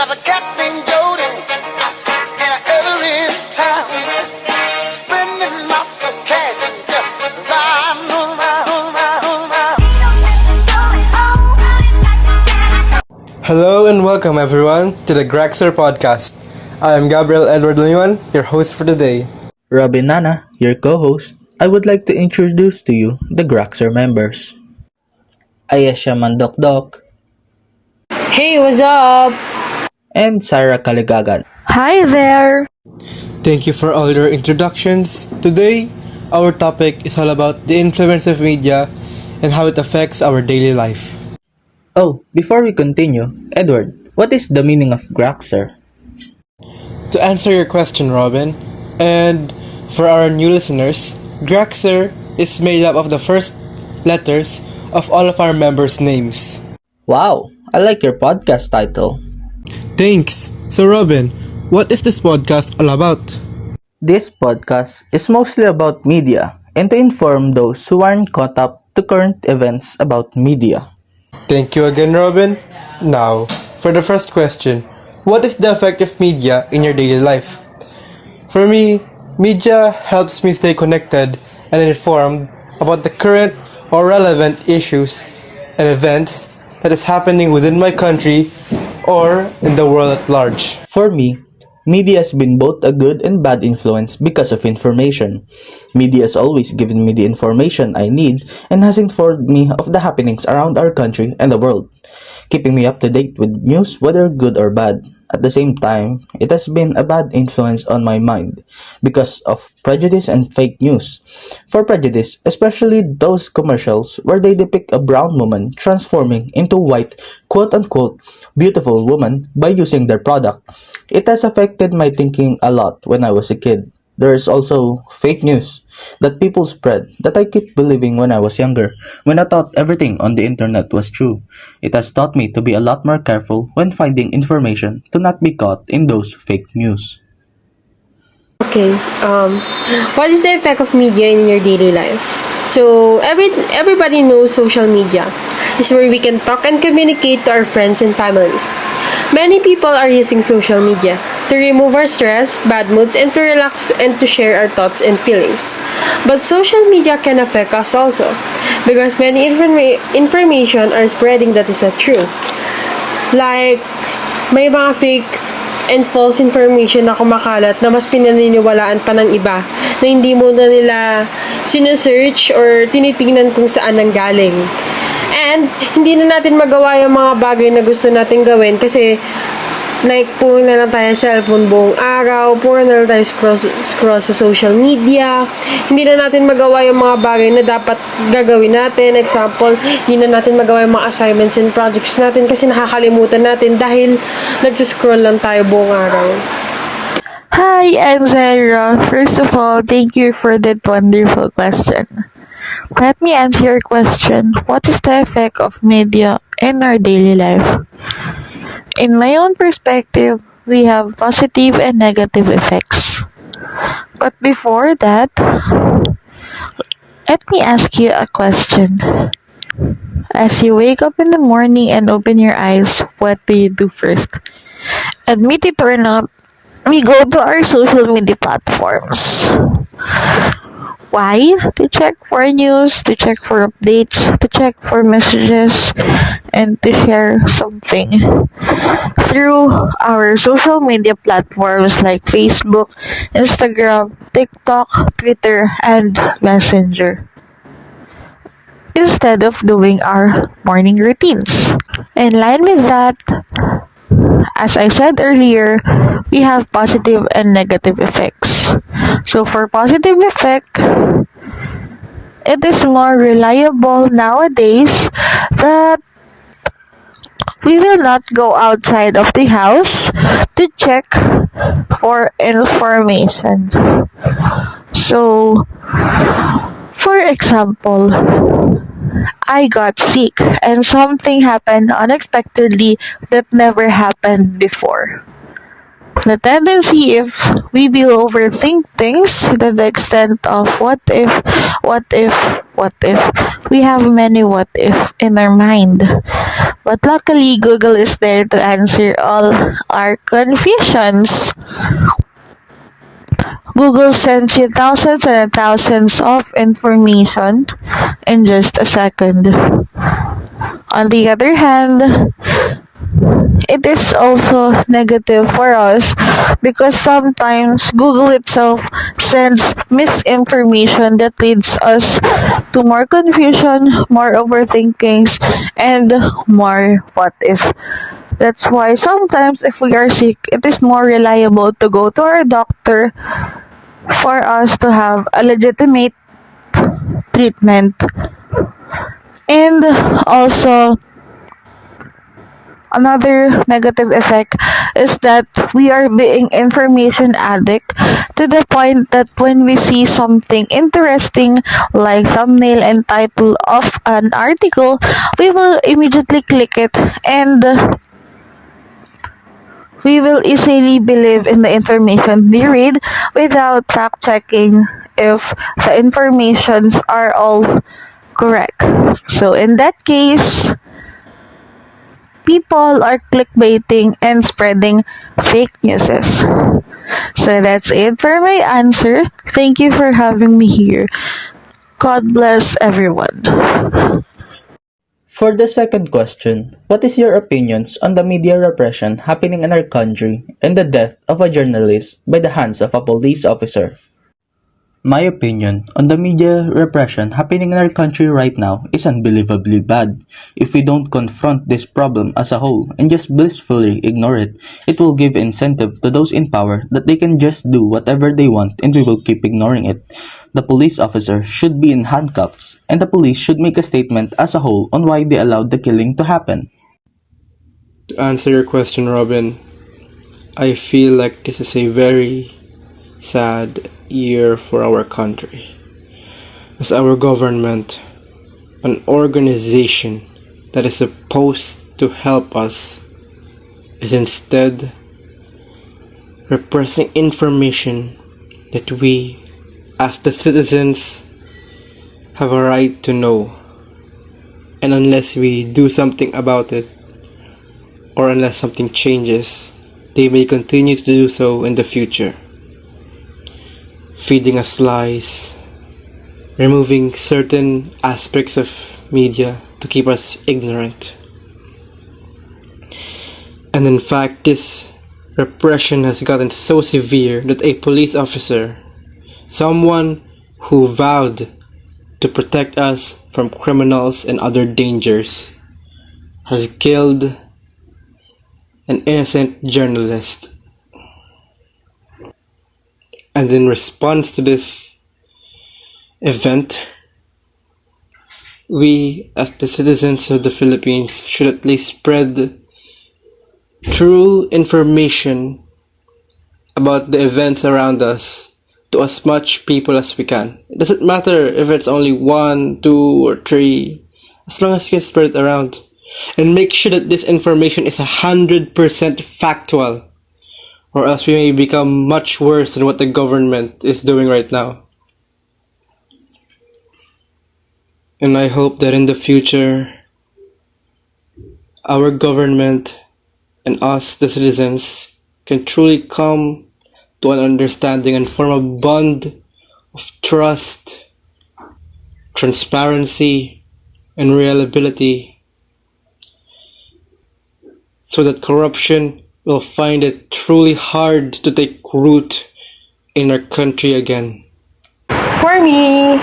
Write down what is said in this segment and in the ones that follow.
Got a cat named Jody, and every time spending lots of cash and just riding around. Hello and welcome everyone to the Graxr Podcast. I am Gabriel Edward LUMIWAN, your host for today. Robin Nana, your co-host. I would like to introduce to you the Graxr members. Ayesha MANDOCDOC Hey, what's up? and Sarah Caligagan. Hi there. Thank you for all your introductions. Today, our topic is all about the influence of media and how it affects our daily life. Oh, before we continue, Edward, what is the meaning of Graxr? To answer your question, Robin, and for our new listeners, Graxr is made up of the first letters of all of our members' names. Wow, I like your podcast title. Thanks! So Robin, what is this podcast all about? This podcast is mostly about media and to inform those who aren't caught up to current events about media. Thank you again, Robin. Now, for the first question, what is the effect of media in your daily life? For me, media helps me stay connected and informed about the current or relevant issues and events that is happening within my country or in the world at large. For me, media has been both a good and bad influence because of information. Media has always given me the information I need and has informed me of the happenings around our country and the world, keeping me up to date with news whether good or bad. At the same time, it has been a bad influence on my mind because of prejudice and fake news. For prejudice, especially those commercials where they depict a brown woman transforming into white, quote-unquote, beautiful woman by using their product. It has affected my thinking a lot when I was a kid. There is also fake news that people spread that I keep believing when I was younger, when I thought everything on the internet was true. It has taught me to be a lot more careful when finding information to not be caught in those fake news. Okay, what is the effect of media in your daily life? So, everybody knows social media is where we can talk and communicate to our friends and families. Many people are using social media to remove our stress, bad moods, and to relax and to share our thoughts and feelings. But social media can affect us also because many information are spreading that is not true. Like, may mga fake and false information na kumakalat na mas pinaniniwalaan pa ng iba na hindi mo na nila sinesearch or tinitingnan kung saan ang galing. And hindi na natin magawa yung mga bagay na gusto natin gawin kasi like puro na lang tayo sa cellphone buong araw, puro na lang tayo scroll sa social media. Hindi na natin magawa yung mga bagay na dapat gagawin natin. Example, hindi na natin magawa yung mga assignments and projects natin kasi nakakalimutan natin dahil nagsuscroll lang tayo buong araw. Hi, I'm Zara. First of all, thank you for that wonderful question. Let me answer your question. What is the effect of media in our daily life? In my own perspective, we have positive and negative effects. But before that, let me ask you a question. As you wake up in the morning and open your eyes, what do you do first? Admit it or not, we go to our social media platforms. Why? To check for news, to check for updates, to check for messages, and to share something through our social media platforms like Facebook, Instagram, TikTok, Twitter, and Messenger, instead of doing our morning routines. In line with that, as I said earlier, we have positive and negative effects. So for positive effect, it is more reliable nowadays that we will not go outside of the house to check for information. So, for example, I got sick and something happened unexpectedly that never happened before. The tendency if we will overthink things to the extent of what if what if. We have many what if in our mind. But luckily, Google is there to answer all our confusions. Google sends you thousands and thousands of information in just a second. On the other hand, it is also negative for us because sometimes Google itself sends misinformation that leads us to more confusion, more overthinkings, and more what if. That's why sometimes if we are sick, it is more reliable to go to our doctor for us to have a legitimate treatment. And also, another negative effect is that we are being information addict to the point that when we see something interesting like thumbnail and title of an article, we will immediately click it and we will easily believe in the information we read without fact checking if the informations are all correct. So in that case, people are clickbaiting and spreading fake news. So that's it for my answer. Thank you for having me here. God bless everyone. For the second question, what is your opinions on the media repression happening in our country and the death of a journalist by the hands of a police officer? My opinion on the media repression happening in our country right now is unbelievably bad. If we don't confront this problem as a whole and just blissfully ignore it, it will give incentive to those in power that they can just do whatever they want and we will keep ignoring it. The police officer should be in handcuffs and the police should make a statement as a whole on why they allowed the killing to happen. To answer your question, Robin, I feel like this is a very sad year for our country, as our government, an organization that is supposed to help us, is instead repressing information that we as the citizens have a right to know, and unless we do something about it or unless something changes, they may continue to do so in the future, feeding us lies, removing certain aspects of media to keep us ignorant. And in fact, this repression has gotten so severe that a police officer, someone who vowed to protect us from criminals and other dangers, has killed an innocent journalist. And in response to this event, we as the citizens of the Philippines should at least spread true information about the events around us to as much people as we can. It doesn't matter if it's only 1, 2, or 3, as long as you can spread it around. And make sure that this information is 100% factual, or else we may become much worse than what the government is doing right now. And I hope that in the future, our government and us, the citizens, can truly come to an understanding and form a bond of trust, transparency, and reliability, so that corruption will find it truly hard to take root in our country again. For me,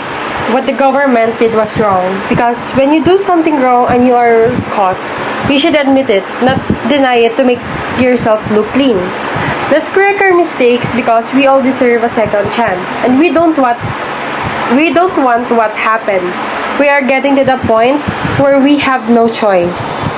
what the government did was wrong, because when you do something wrong and you are caught, you should admit it, not deny it to make yourself look clean. Let's correct our mistakes, because we all deserve a second chance, and we don't want what happened. We are getting to the point where we have no choice.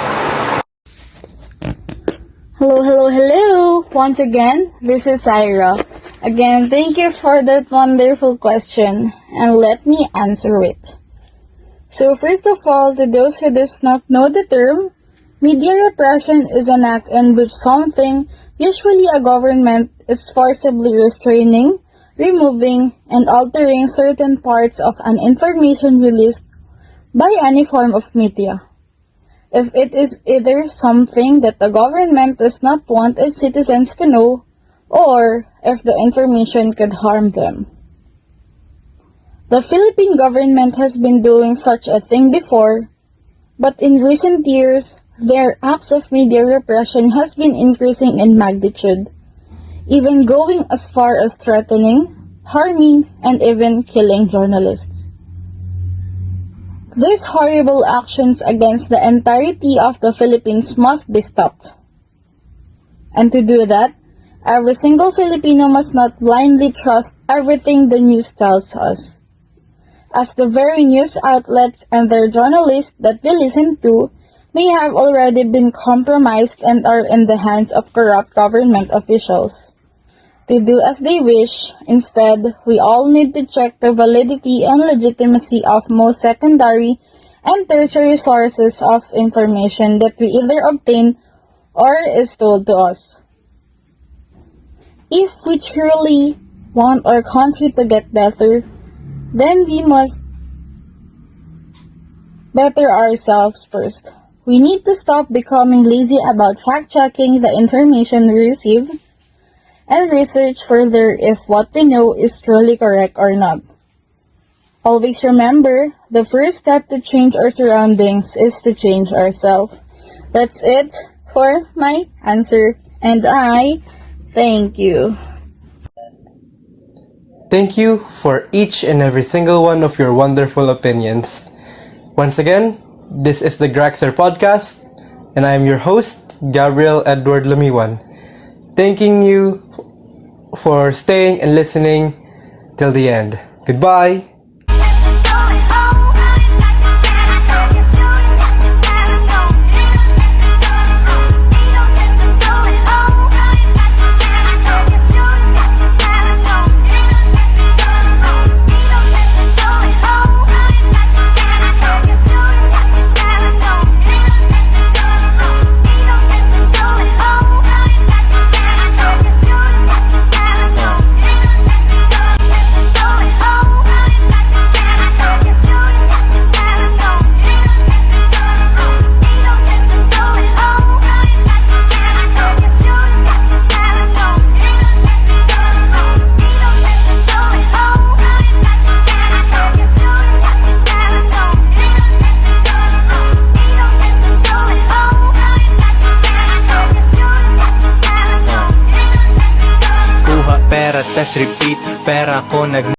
Hello. Once again, this is Ira. Again, thank you for that wonderful question, and let me answer it. So first of all, to those who does not know the term, media repression is an act in which something, usually a government, is forcibly restraining, removing, and altering certain parts of an information released by any form of media. If it is either something that the government does not want its citizens to know, or if the information could harm them. The Philippine government has been doing such a thing before, but in recent years, their acts of media repression has been increasing in magnitude, even going as far as threatening, harming, and even killing journalists. These horrible actions against the entirety of the Philippines must be stopped. And to do that, every single Filipino must not blindly trust everything the news tells us, as the very news outlets and their journalists that we listen to may have already been compromised and are in the hands of corrupt government officials to do as they wish. Instead, we all need to check the validity and legitimacy of most secondary and tertiary sources of information that we either obtain or is told to us. If we truly want our country to get better, then we must better ourselves first. We need to stop becoming lazy about fact-checking the information we receive and research further if what we know is truly correct or not. Always remember, the first step to change our surroundings is to change ourselves. That's it for my answer, and I thank you. Thank you for each and every single one of your wonderful opinions. Once again, this is the Graxr Podcast, and I am your host, Gabriel Edward LUMIWAN. Thanking you for staying and listening till the end. Goodbye! Tas repeat, pera ko